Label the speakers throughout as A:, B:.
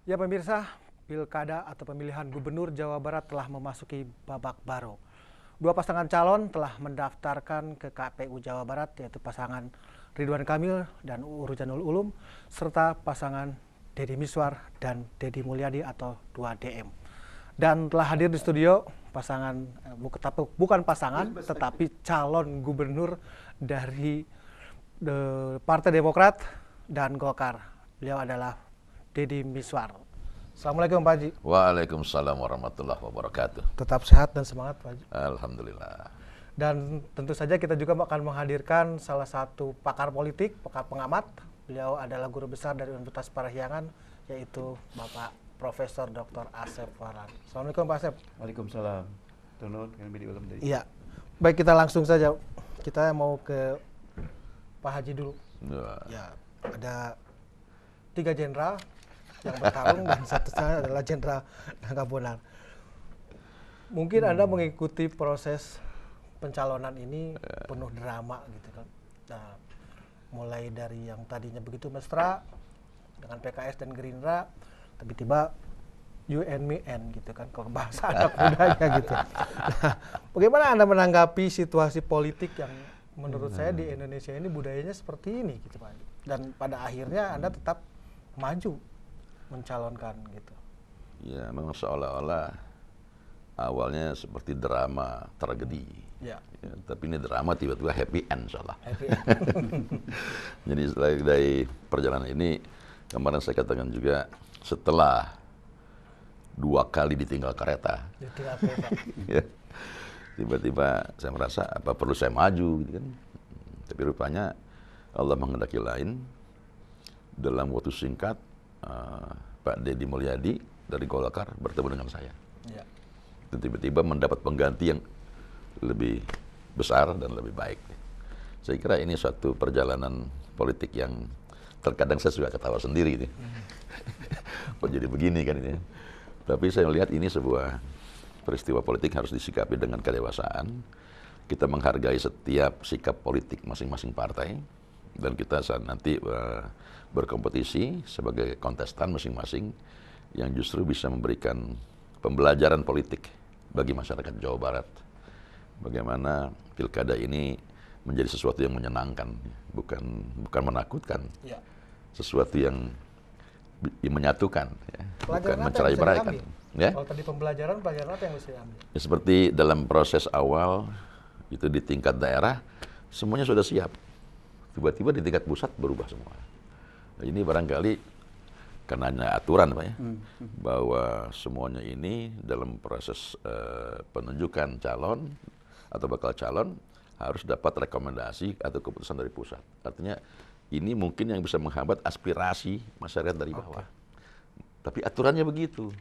A: Ya pemirsa, Pilkada atau pemilihan Gubernur Jawa Barat telah memasuki babak baru. Dua pasangan calon telah mendaftarkan ke KPU Jawa Barat, yaitu pasangan Ridwan Kamil dan UU Ruzanul Ulum, serta pasangan Deddy Miswar dan Deddy Mulyadi atau 2DM. Dan telah hadir di studio pasangan, bukan pasangan, tetapi calon gubernur dari Partai Demokrat dan Golkar. Beliau adalah Deddy Miswar. Assalamualaikum Pak Haji.
B: Waalaikumsalam warahmatullahi wabarakatuh.
A: Tetap sehat dan semangat Pak Haji.
B: Alhamdulillah.
A: Dan tentu saja kita juga akan menghadirkan salah satu pakar politik, pakar pengamat. Beliau adalah guru besar dari Universitas Parahyangan, yaitu Bapak Profesor Dr. Asep Farhan. Assalamualaikum Pak Asep.
C: Waalaikumsalam. Tunut kami di ulam dari.
A: Iya. Baik, kita langsung saja. Kita mau ke Pak Haji dulu. Ya, ada 3 jenderal yang bertarung dan satunya adalah Jenderal Nangka Bonar. Mungkin Anda mengikuti proses pencalonan ini penuh drama gitu kan. Nah, mulai dari yang tadinya begitu mesra dengan PKS dan Gerindra, tiba-tiba you and me and gitu kan, kalau bahasa anak mudanya gitu. Nah, bagaimana Anda menanggapi situasi politik yang menurut saya di Indonesia ini budayanya seperti ini gitu Pak? Dan pada akhirnya Anda tetap maju mencalonkan gitu.
B: Ya, memang seolah-olah awalnya seperti drama tragedi.
A: Ya.
B: Ya, tapi ini drama tiba-tiba happy end salah.
A: Happy end.
B: Jadi dari perjalanan ini kemarin saya katakan juga setelah 2 kali ditinggal kereta.
A: Ditinggal kereta.
B: Ya, tiba-tiba saya merasa apa perlu saya maju gitu kan. Tapi rupanya Allah menghendaki lain. Dalam waktu singkat Pak Deddy Mulyadi dari Golkar bertemu dengan saya.
A: Ya.
B: Dan tiba-tiba mendapat pengganti yang lebih besar dan lebih baik. Saya kira ini suatu perjalanan politik yang terkadang saya juga ketawa sendiri. Kok jadi begini kan ini. Tapi saya melihat ini sebuah peristiwa politik harus disikapi dengan kedewasaan. Kita menghargai setiap sikap politik masing-masing partai. Dan kita saat nanti berkompetisi sebagai kontestan masing-masing yang justru bisa memberikan pembelajaran politik bagi masyarakat Jawa Barat. Bagaimana pilkada ini menjadi sesuatu yang menyenangkan, bukan menakutkan,
A: Ya.
B: sesuatu yang menyatukan, ya, bukan
A: Pelajaran
B: mencerai beraikan. Ya?
A: Kalau tadi pelajaran apa yang bisa diambil?
B: Ya, seperti dalam proses awal itu di tingkat daerah semuanya sudah siap, tiba-tiba di tingkat pusat berubah semua. Nah, ini barangkali karena aturan Pak ya, bahwa semuanya ini dalam proses penunjukan calon atau bakal calon harus dapat rekomendasi atau keputusan dari pusat. Artinya ini mungkin yang bisa menghambat aspirasi masyarakat dari bawah. Tapi aturannya begitu.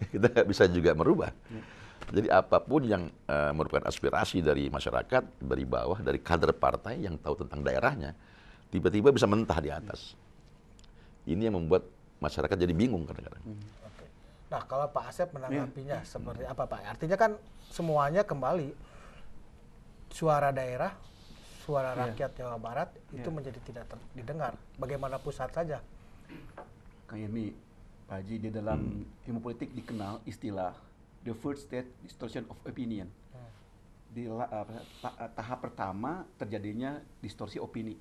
B: Kita nggak bisa juga merubah. Jadi apapun yang merupakan aspirasi dari masyarakat, dari bawah, dari kader partai yang tahu tentang daerahnya, tiba-tiba bisa mentah di atas. Ini yang membuat masyarakat jadi bingung kadang-kadang.
A: Oke. Nah, kalau Pak Asep menanggapinya seperti apa Pak? Artinya kan semuanya kembali suara daerah, suara rakyat Jawa Barat itu menjadi tidak didengar. Bagaimana pusat saja?
C: Kayak ini Pak Haji di dalam ilmu politik dikenal istilah the first stage distortion of opinion. Di tahap pertama terjadinya distorsi opini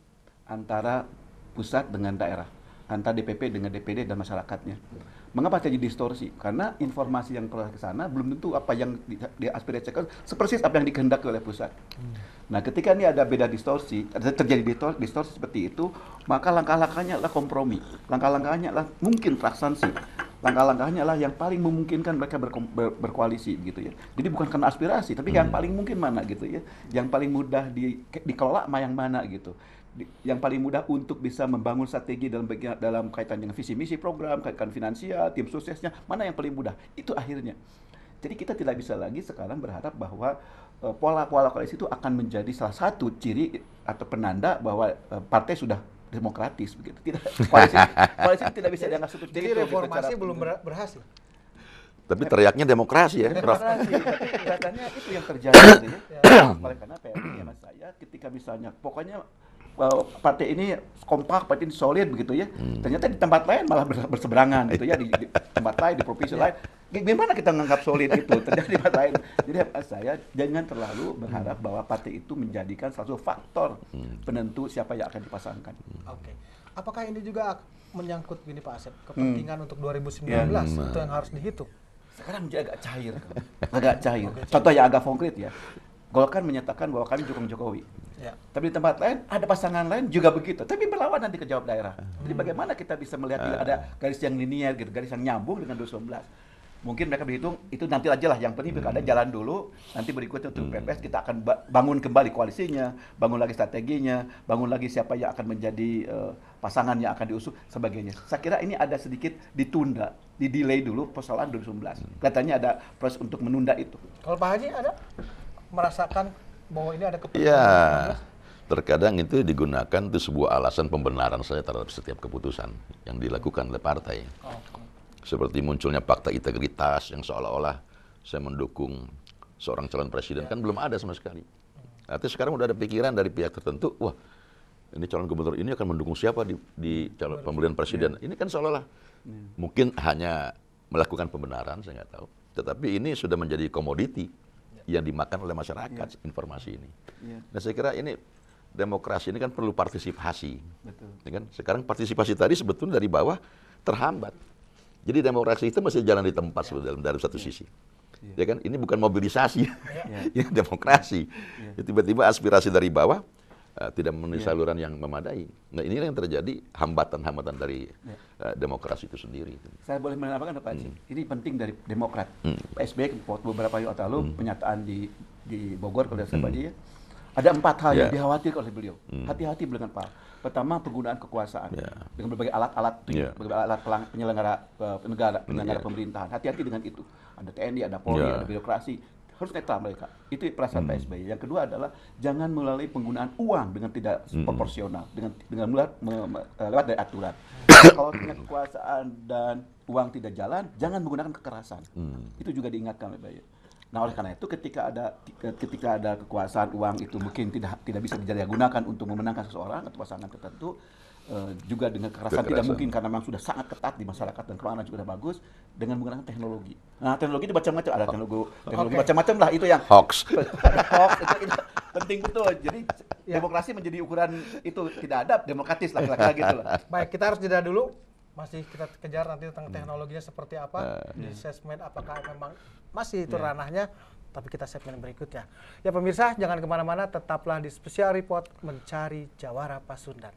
C: antara pusat dengan daerah, antara DPP dengan DPD dan masyarakatnya. Mengapa terjadi distorsi? Karena informasi yang keluar ke sana belum tentu apa yang diaspirasikan sepersis apa yang dikehendaki oleh pusat. Nah, ketika ini ada beda distorsi, terjadi distorsi seperti itu, maka langkah-langkahnya adalah kompromi. Langkah-langkahnya adalah mungkin transaksi. Langkah-langkahnya adalah yang paling memungkinkan mereka berkoalisi gitu ya. Jadi bukan karena aspirasi, tapi yang paling mungkin mana gitu ya. Yang paling mudah dikelola yang mana gitu. Yang paling mudah untuk bisa membangun strategi dalam kaitan dengan visi misi program, kaitan finansial, tim suksesnya, mana yang paling mudah. Itu akhirnya. Jadi kita tidak bisa lagi sekarang berharap bahwa pola-pola koalisi itu akan menjadi salah satu ciri atau penanda bahwa partai sudah demokratis begitu. Tidak, koalisi tidak bisa dianggap seperti
A: Jadi
C: itu.
A: reformasi belum berhasil.
B: Tapi teriaknya demokrasi ya, Prof.
C: Demokrasi, kelihatannya itu yang terjadi gitu ya. Oleh karena PLN ya mas saya ketika misalnya pokoknya partai ini kompak, partai ini solid begitu ya. Ternyata di tempat lain malah berseberangan gitu ya, di tempat lain, di provinsi lain. Gimana kita menganggap solid itu terjadi di tempat lain? Jadi saya jangan terlalu berharap bahwa partai itu menjadikan salah satu faktor penentu siapa yang akan dipasangkan.
A: Oke. Apakah ini juga menyangkut gini Pak Asep, kepentingan untuk 2019 itu yang harus dihitung?
C: Sekarang menjadi agak cair, agak cair. Contoh yang agak konkret ya. Golkar menyatakan bahwa kami dukung Jokowi. Ya. Tapi di tempat lain ada pasangan lain juga begitu. Tapi berlawan nanti ke jawab daerah. Jadi bagaimana kita bisa melihat ada garis yang linear gitu, garis yang nyambung dengan 2019. Mungkin mereka berhitung itu nanti aja lah, yang penting pilkada jalan dulu, nanti berikutnya untuk PPS kita akan bangun kembali koalisinya, bangun lagi strateginya, bangun lagi siapa yang akan menjadi pasangan yang akan diusung sebagainya. Saya kira ini ada sedikit ditunda, di-delay dulu persoalan 2019. Kelihatannya ada proses untuk menunda itu.
A: Kalau Pak Haji ada merasakan bahwa ini ada kepentingan?
B: Ya, terkadang itu digunakan itu sebuah alasan pembenaran saya terhadap setiap keputusan yang dilakukan oleh partai. Seperti munculnya fakta integritas yang seolah-olah saya mendukung seorang calon presiden, kan belum ada sama sekali. Artinya sekarang udah ada pikiran dari pihak tertentu, wah ini calon gubernur ini akan mendukung siapa di calon pemilihan presiden. Ini kan seolah-olah mungkin hanya melakukan pembenaran, saya nggak tahu. Tetapi ini sudah menjadi komoditi yang dimakan oleh masyarakat, informasi ini. Nah saya kira ini demokrasi ini kan perlu partisipasi. Betul. Ya kan? Sekarang partisipasi tadi sebetulnya dari bawah terhambat. Jadi demokrasi itu masih jalan di tempat sebetulnya dari satu sisi. Ya kan? Ini bukan mobilisasi, ini demokrasi. Tiba-tiba aspirasi dari bawah tidak memenuhi saluran yang memadai. Nah ini yang terjadi hambatan-hambatan dari demokrasi itu sendiri.
C: Saya boleh menambahkan Pak Haji, ini penting dari Demokrat. Pak SBY beberapa waktu lalu penyataan di Bogor kalau saya baca ya, ada 4 hal yang dikhawatirkan oleh beliau. Hati-hati dengan Pak. Pertama, penggunaan kekuasaan dengan berbagai alat-alat, berbagai alat penyelenggara penyelenggara pemerintahan. Hati-hati dengan itu. Ada TNI, ada Polri, ada birokrasi. Harus netral mereka. Itu perasaan Pak SBY. Yang kedua adalah jangan melalui penggunaan uang dengan tidak proporsional, dengan lewat dari aturan. Kalau punya kekuasaan dan uang tidak jalan, jangan menggunakan kekerasan. Itu juga diingatkan oleh Bayu. Nah oleh karena itu ketika ada kekuasaan uang itu mungkin tidak bisa gunakan untuk memenangkan seseorang atau pasangan tertentu, juga dengan kekerasan tidak mungkin karena memang sudah sangat ketat di masyarakat dan keuangan juga sudah bagus dengan menggunakan teknologi. Nah teknologi itu macam-macam, ada teknologi macam-macam lah itu yang
B: hoax.
C: itu penting betul. Jadi demokrasi menjadi ukuran itu tidak ada demokratis lah kira-kira gitu lah.
A: Baik, kita harus jeda dulu. Masih kita kejar nanti tentang teknologinya seperti apa, di segmen apakah memang masih itu ranahnya, tapi kita segmen berikutnya. Ya pemirsa, jangan kemana-mana, tetaplah di Special Report Mencari Jawara Pasundan.